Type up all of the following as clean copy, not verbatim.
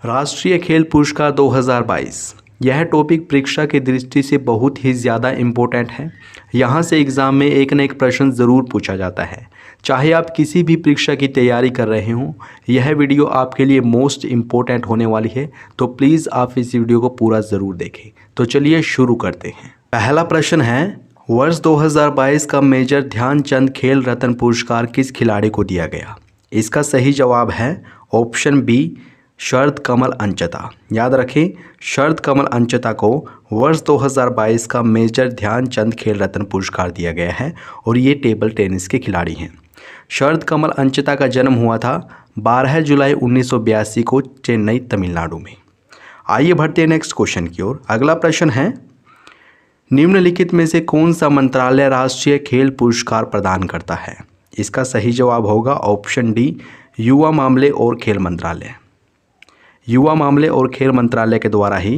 राष्ट्रीय खेल पुरस्कार 2022 यह टॉपिक परीक्षा की दृष्टि से बहुत ही ज़्यादा इम्पोर्टेंट है। यहाँ से एग्ज़ाम में एक न एक प्रश्न ज़रूर पूछा जाता है। चाहे आप किसी भी परीक्षा की तैयारी कर रहे हों, यह वीडियो आपके लिए मोस्ट इम्पोर्टेंट होने वाली है, तो प्लीज़ आप इस वीडियो को पूरा ज़रूर देखें। तो चलिए शुरू करते हैं। पहला प्रश्न है, वर्ष 2022 का मेजर ध्यानचंद खेल रत्न पुरस्कार किस खिलाड़ी को दिया गया? इसका सही जवाब है ऑप्शन बी, शरद कमल अंचता। याद रखें, शरद कमल अंचता को वर्ष 2022 का मेजर ध्यानचंद खेल रत्न पुरस्कार दिया गया है और ये टेबल टेनिस के खिलाड़ी हैं। शरद कमल अंचता का जन्म हुआ था 12 जुलाई 1982 को चेन्नई, तमिलनाडु में। आइए बढ़ते हैं नेक्स्ट क्वेश्चन की ओर। अगला प्रश्न है, निम्नलिखित में से कौन सा मंत्रालय राष्ट्रीय खेल पुरस्कार प्रदान करता है? इसका सही जवाब होगा ऑप्शन डी, युवा मामले और खेल मंत्रालय। युवा मामले और खेल मंत्रालय के द्वारा ही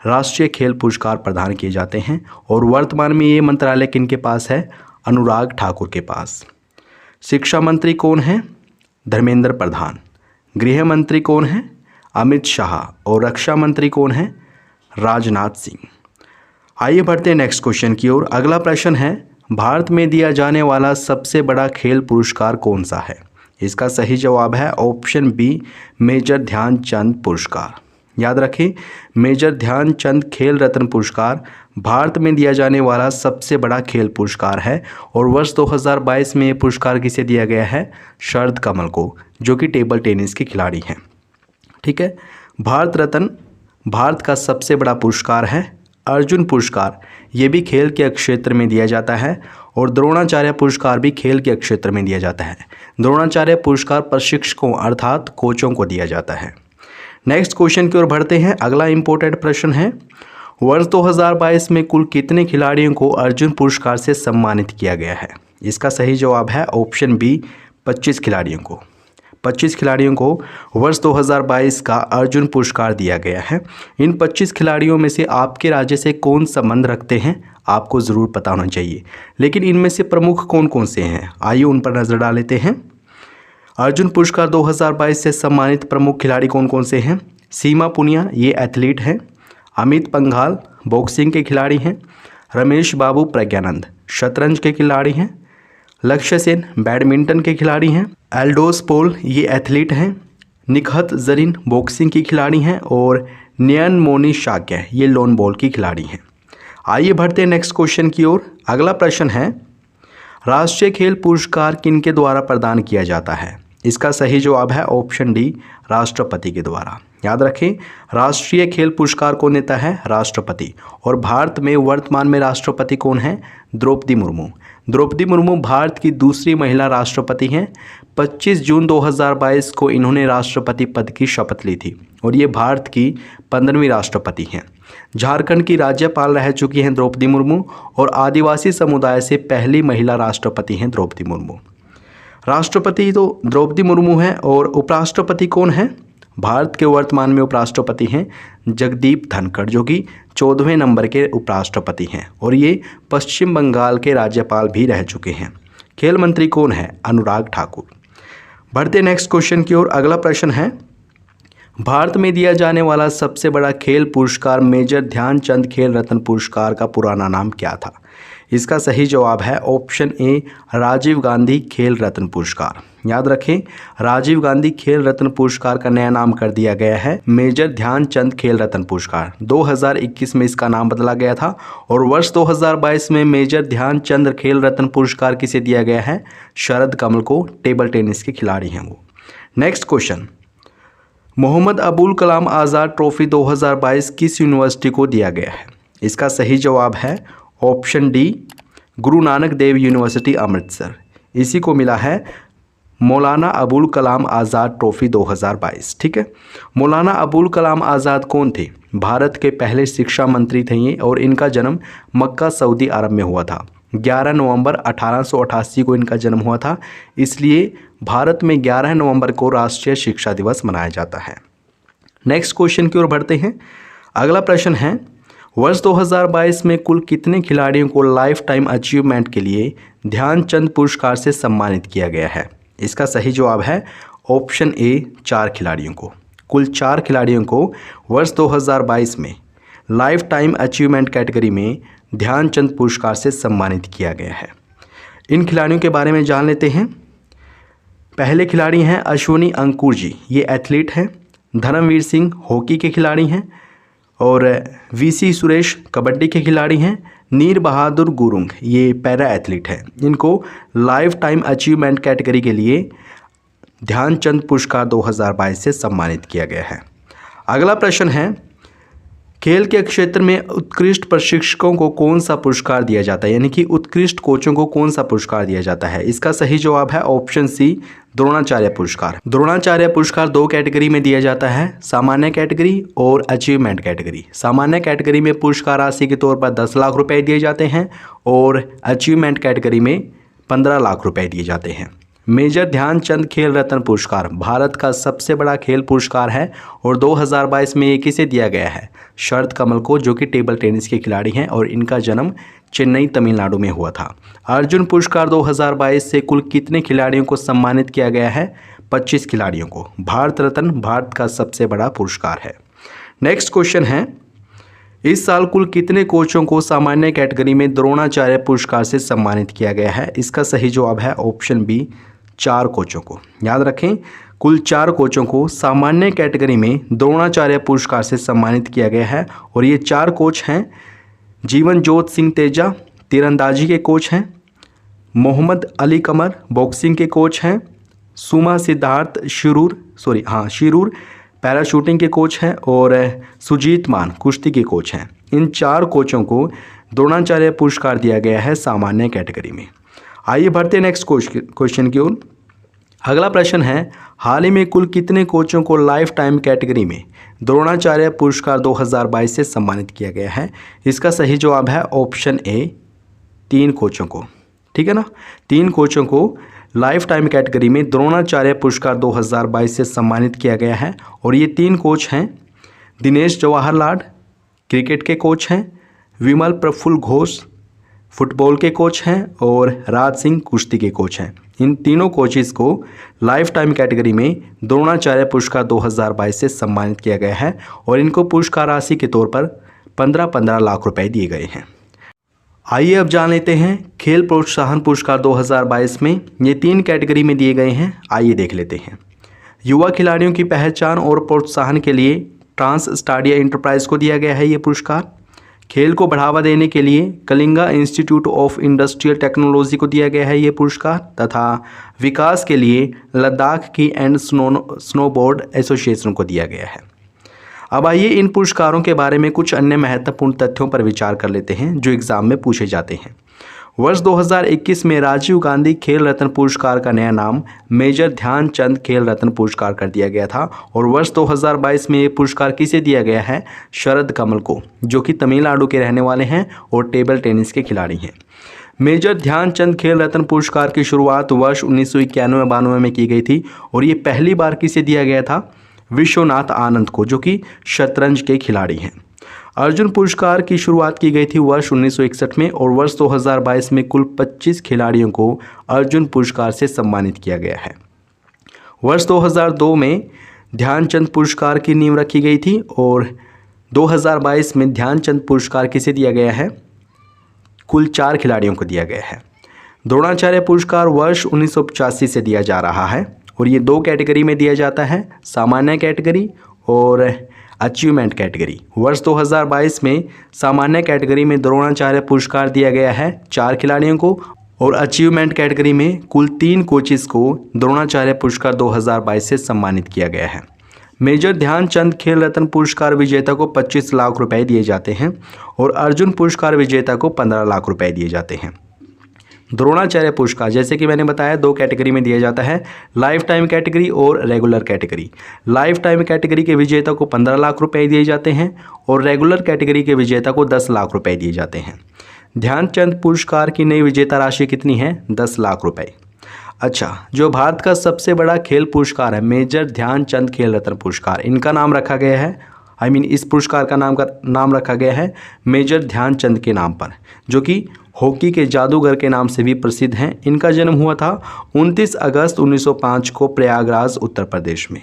राष्ट्रीय खेल पुरस्कार प्रदान किए जाते हैं और वर्तमान में ये मंत्रालय किनके पास है? अनुराग ठाकुर के पास। शिक्षा मंत्री कौन है? धर्मेंद्र प्रधान। गृह मंत्री कौन है? अमित शाह। और रक्षा मंत्री कौन है? राजनाथ सिंह। आइए बढ़ते हैं नेक्स्ट क्वेश्चन की ओर। अगला प्रश्न है, भारत में दिया जाने वाला सबसे बड़ा खेल पुरस्कार कौन सा है? इसका सही जवाब है ऑप्शन बी, मेजर ध्यानचंद पुरस्कार। याद रखें, मेजर ध्यानचंद खेल रत्न पुरस्कार भारत में दिया जाने वाला सबसे बड़ा खेल पुरस्कार है और वर्ष 2022 में ये पुरस्कार किसे दिया गया है? शरद कमल को, जो कि टेबल टेनिस के खिलाड़ी हैं। ठीक है, भारत रत्न भारत का सबसे बड़ा पुरस्कार है। अर्जुन पुरस्कार ये भी खेल के क्षेत्र में दिया जाता है और द्रोणाचार्य पुरस्कार भी खेल के क्षेत्र में दिया जाता है। द्रोणाचार्य पुरस्कार प्रशिक्षकों अर्थात कोचों को दिया जाता है। नेक्स्ट क्वेश्चन की ओर बढ़ते हैं। अगला इंपॉर्टेंट प्रश्न है, वर्ष 2022 में कुल कितने खिलाड़ियों को अर्जुन पुरस्कार से सम्मानित किया गया है? इसका सही जवाब है ऑप्शन बी, 25 खिलाड़ियों को। 25 खिलाड़ियों को वर्ष 2022 का अर्जुन पुरस्कार दिया गया है। इन 25 खिलाड़ियों में से आपके राज्य से कौन संबंध रखते हैं आपको ज़रूर पता होना चाहिए, लेकिन इनमें से प्रमुख कौन कौन से हैं, आइए उन पर नज़र डाल लेते हैं। अर्जुन पुरस्कार 2022 से सम्मानित प्रमुख खिलाड़ी कौन कौन से हैं? सीमा पुनिया, ये एथलीट हैं। अमित पंघाल बॉक्सिंग के खिलाड़ी हैं। रमेश बाबू प्रज्ञानंद शतरंज के खिलाड़ी हैं। लक्ष्य सेन बैडमिंटन के खिलाड़ी हैं। एल्डोस पोल ये एथलीट हैं। निखत जरीन बॉक्सिंग की खिलाड़ी हैं और नयन मोनी शाक्य ये लॉन बॉल की खिलाड़ी हैं। आइए बढ़ते हैं नेक्स्ट क्वेश्चन की ओर। अगला प्रश्न है, राष्ट्रीय खेल पुरस्कार किनके द्वारा प्रदान किया जाता है? इसका सही जवाब है ऑप्शन डी, राष्ट्रपति के द्वारा। याद रखें, राष्ट्रीय खेल पुरस्कार कौन देता है? राष्ट्रपति। और भारत में वर्तमान में राष्ट्रपति कौन है? द्रौपदी मुर्मू। द्रौपदी मुर्मू भारत की दूसरी महिला राष्ट्रपति हैं। 25 जून 2022 को इन्होंने राष्ट्रपति पद की शपथ ली थी और ये भारत की 15वीं राष्ट्रपति हैं। झारखंड की राज्यपाल रह चुकी हैं द्रौपदी मुर्मू और आदिवासी समुदाय से पहली महिला राष्ट्रपति हैं द्रौपदी मुर्मू। राष्ट्रपति तो द्रौपदी मुर्मू हैं और उपराष्ट्रपति कौन है? भारत के वर्तमान में उपराष्ट्रपति हैं जगदीप धनखड़, जो कि 14वें नंबर के उपराष्ट्रपति हैं और ये पश्चिम बंगाल के राज्यपाल भी रह चुके हैं। खेल मंत्री कौन है? अनुराग ठाकुर। बढ़ते नेक्स्ट क्वेश्चन की ओर। अगला प्रश्न है, भारत में दिया जाने वाला सबसे बड़ा खेल पुरस्कार मेजर ध्यानचंद खेल रत्न पुरस्कार का पुराना नाम क्या था? इसका सही जवाब है ऑप्शन ए, राजीव गांधी खेल रत्न पुरस्कार। याद रखें, राजीव गांधी खेल रत्न पुरस्कार का नया नाम कर दिया गया है मेजर ध्यानचंद खेल रत्न पुरस्कार। 2021 में इसका नाम बदला गया था और वर्ष 2022 में मेजर ध्यानचंद खेल रत्न पुरस्कार किसे दिया गया है? शरद कमल को, टेबल टेनिस के खिलाड़ी हैं वो। Next question, Mohammad Abul Kalam Azad trophy 2022 किस यूनिवर्सिटी को दिया गया है? इसका सही जवाब है option D, Guru Nanak Dev university Amritsar. इसी को मिला है मौलाना अबुल कलाम आज़ाद ट्रॉफी 2022। ठीक है, मौलाना अबुल कलाम आज़ाद कौन थे? भारत के पहले शिक्षा मंत्री थे ये और इनका जन्म मक्का, सऊदी अरब में हुआ था। 11 नवंबर 1888 को इनका जन्म हुआ था, इसलिए भारत में 11 नवंबर को राष्ट्रीय शिक्षा दिवस मनाया जाता है। नेक्स्ट क्वेश्चन की ओर बढ़ते हैं। अगला प्रश्न है, वर्ष 2022 में कुल कितने खिलाड़ियों को लाइफ टाइम अचीवमेंट के लिए ध्यानचंद पुरस्कार से सम्मानित किया गया है? इसका सही जवाब है ऑप्शन ए, 4 खिलाड़ियों को। कुल 4 खिलाड़ियों को वर्ष 2022 में लाइफ टाइम अचीवमेंट कैटेगरी में ध्यानचंद पुरस्कार से सम्मानित किया गया है। इन खिलाड़ियों के बारे में जान लेते हैं। पहले खिलाड़ी हैं अश्विनी अंकुर जी, ये एथलीट हैं। धर्मवीर सिंह हॉकी के खिलाड़ी हैं और वीसी सुरेश कबड्डी के खिलाड़ी हैं। नीर बहादुर गुरुंग ये पैरा एथलीट हैं। इनको लाइफ टाइम अचीवमेंट कैटेगरी के लिए ध्यानचंद पुरस्कार 2022 से सम्मानित किया गया है। अगला प्रश्न है, खेल के क्षेत्र में उत्कृष्ट प्रशिक्षकों को कौन सा पुरस्कार दिया जाता है, यानी कि उत्कृष्ट कोचों को कौन सा पुरस्कार दिया जाता है। इसका सही जवाब है ऑप्शन सी, द्रोणाचार्य पुरस्कार। द्रोणाचार्य पुरस्कार 2 कैटेगरी में दिया जाता है, सामान्य कैटेगरी और अचीवमेंट कैटेगरी। सामान्य कैटेगरी में पुरस्कार राशि के तौर पर 10 लाख रुपए दिए जाते हैं और अचीवमेंट कैटेगरी में 15 लाख रुपए दिए जाते हैं। मेजर ध्यानचंद खेल रत्न पुरस्कार भारत का सबसे बड़ा खेल पुरस्कार है और 2022 में ये किसे दिया गया है, शरद कमल को, जो कि टेबल टेनिस के खिलाड़ी हैं और इनका जन्म चेन्नई तमिलनाडु में हुआ था। अर्जुन पुरस्कार 2022 से कुल कितने खिलाड़ियों को सम्मानित किया गया है, 25 खिलाड़ियों को। भारत रत्न भारत का सबसे बड़ा पुरस्कार है। नेक्स्ट क्वेश्चन है, इस साल कुल कितने कोचों को सामान्य कैटेगरी में द्रोणाचार्य पुरस्कार से सम्मानित किया गया है। इसका सही जवाब है ऑप्शन बी, 4 कोचों को। याद रखें, कुल 4 कोचों को सामान्य कैटेगरी में द्रोणाचार्य पुरस्कार से सम्मानित किया गया है और ये 4 कोच हैं। जीवनजोत सिंह तेजा तीरंदाजी के कोच हैं, मोहम्मद अली कमर बॉक्सिंग के कोच हैं, सुमा सिद्धार्थ शिरूर पैराशूटिंग के कोच हैं और सुजीत मान कुश्ती के कोच हैं। इन 4 कोचों को द्रोणाचार्य पुरस्कार दिया गया है सामान्य कैटेगरी में। आइए बढ़ते हैं नेक्स्ट क्वेश्चन की ओर। अगला प्रश्न है, हाल ही में कुल कितने कोचों को लाइफ टाइम कैटेगरी में द्रोणाचार्य पुरस्कार 2022 से सम्मानित किया गया है। इसका सही जवाब है ऑप्शन ए, 3 कोचों को। ठीक है ना, 3 कोचों को लाइफ टाइम कैटेगरी में द्रोणाचार्य पुरस्कार 2022 से सम्मानित किया गया है और ये 3 कोच हैं। दिनेश जवाहर लाड क्रिकेट के कोच हैं, विमल प्रफुल्ल घोष फुटबॉल के कोच हैं और राज सिंह कुश्ती के कोच हैं। इन तीनों कोचेस को लाइफ टाइम कैटेगरी में द्रोणाचार्य पुरस्कार 2022 से सम्मानित किया गया है और इनको पुरस्कार राशि के तौर पर 15-15 लाख रुपए दिए गए हैं। आइए अब जान लेते हैं खेल प्रोत्साहन पुरस्कार 2022 में ये 3 कैटेगरी में दिए गए हैं। आइए देख लेते हैं। युवा खिलाड़ियों की पहचान और प्रोत्साहन के लिए ट्रांस स्टाडिया इंटरप्राइज को दिया गया है ये पुरस्कार। खेल को बढ़ावा देने के लिए Kalinga institute of industrial technology को दिया गया है ये पुरस्कार तथा विकास के लिए लद्दाख की एंड स्नोबोर्ड एसोसिएशन को दिया गया है। अब आइए इन पुरस्कारों के बारे में कुछ अन्य महत्वपूर्ण तथ्यों पर विचार कर लेते हैं जो एग्जाम में पूछे जाते हैं। वर्ष 2021 में राजीव गांधी खेल रत्न पुरस्कार का नया नाम मेजर ध्यानचंद खेल रत्न पुरस्कार कर दिया गया था और वर्ष 2022 में ये पुरस्कार किसे दिया गया है, शरद कमल को, जो कि तमिलनाडु के रहने वाले हैं और टेबल टेनिस के खिलाड़ी हैं। मेजर ध्यानचंद खेल रत्न पुरस्कार की शुरुआत वर्ष 1991-92 में की गई थी और ये पहली बार किसे दिया गया था, विश्वनाथ आनंद को, जो कि शतरंज के खिलाड़ी हैं। अर्जुन पुरस्कार की शुरुआत की गई थी वर्ष 1961 में और वर्ष 2022 में कुल 25 खिलाड़ियों को अर्जुन पुरस्कार से सम्मानित किया गया है। वर्ष 2002 में ध्यानचंद पुरस्कार की नींव रखी गई थी और 2022 में ध्यानचंद पुरस्कार किसे दिया गया है, कुल 4 खिलाड़ियों को दिया गया है। द्रोणाचार्य पुरस्कार वर्ष 1985 से दिया जा रहा है और ये 2 कैटेगरी में दिया जाता है, सामान्य कैटेगरी और अचीवमेंट कैटेगरी। वर्ष 2022 में सामान्य कैटेगरी में द्रोणाचार्य पुरस्कार दिया गया है 4 खिलाड़ियों को और अचीवमेंट कैटेगरी में कुल 3 कोचेस को द्रोणाचार्य पुरस्कार 2022 से सम्मानित किया गया है। मेजर ध्यानचंद खेल रत्न पुरस्कार विजेता को 25 लाख रुपए दिए जाते हैं और अर्जुन पुरस्कार विजेता को 15 लाख रुपए दिए जाते हैं। द्रोणाचार्य पुरस्कार जैसे कि मैंने बताया 2 कैटेगरी में दिया जाता है, लाइफ टाइम कैटेगरी और regular category. Life time category के विजेता को 15 लाख रुपए दिए जाते हैं और रेगुलर कैटेगरी के विजेता को 10 लाख रुपए दिए जाते हैं। ध्यानचंद पुरस्कार की नई विजेता राशि कितनी है, 10 लाख रुपए। अच्छा, जो भारत का सबसे बड़ा खेल पुरस्कार है मेजर ध्यानचंद खेल रत्न पुरस्कार, इनका नाम रखा गया है, इस पुरस्कार का नाम रखा गया है मेजर ध्यानचंद के नाम पर, जो कि हॉकी के जादूगर के नाम से भी प्रसिद्ध हैं। इनका जन्म हुआ था 29 अगस्त 1905 को प्रयागराज उत्तर प्रदेश में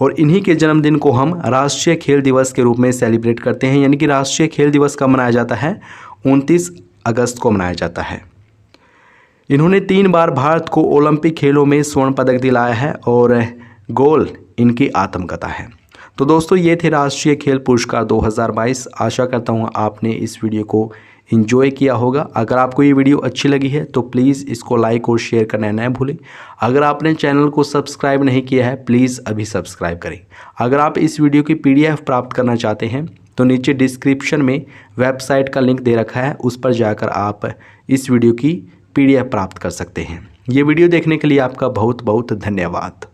और इन्हीं के जन्मदिन को हम राष्ट्रीय खेल दिवस के रूप में सेलिब्रेट करते हैं। यानी कि राष्ट्रीय खेल दिवस कब मनाया जाता है? 29 अगस्त को मनाया जाता है। इन्होंने 3 बार भारत को ओलंपिक खेलों में स्वर्ण पदक दिलाया है और गोल इनकी आत्मकथा है। तो दोस्तों ये थे राष्ट्रीय खेल पुरस्कार 2022। आशा करता हूँ आपने इस वीडियो को एंजॉय किया होगा। अगर आपको ये वीडियो अच्छी लगी है तो प्लीज़ इसको लाइक और शेयर करना न भूलें। अगर आपने चैनल को सब्सक्राइब नहीं किया है प्लीज़ अभी सब्सक्राइब करें। अगर आप इस वीडियो की PDF प्राप्त करना चाहते हैं तो नीचे डिस्क्रिप्शन में वेबसाइट का लिंक दे रखा है, उस पर जाकर आप इस वीडियो की PDF प्राप्त कर सकते हैं। ये वीडियो देखने के लिए आपका बहुत बहुत धन्यवाद।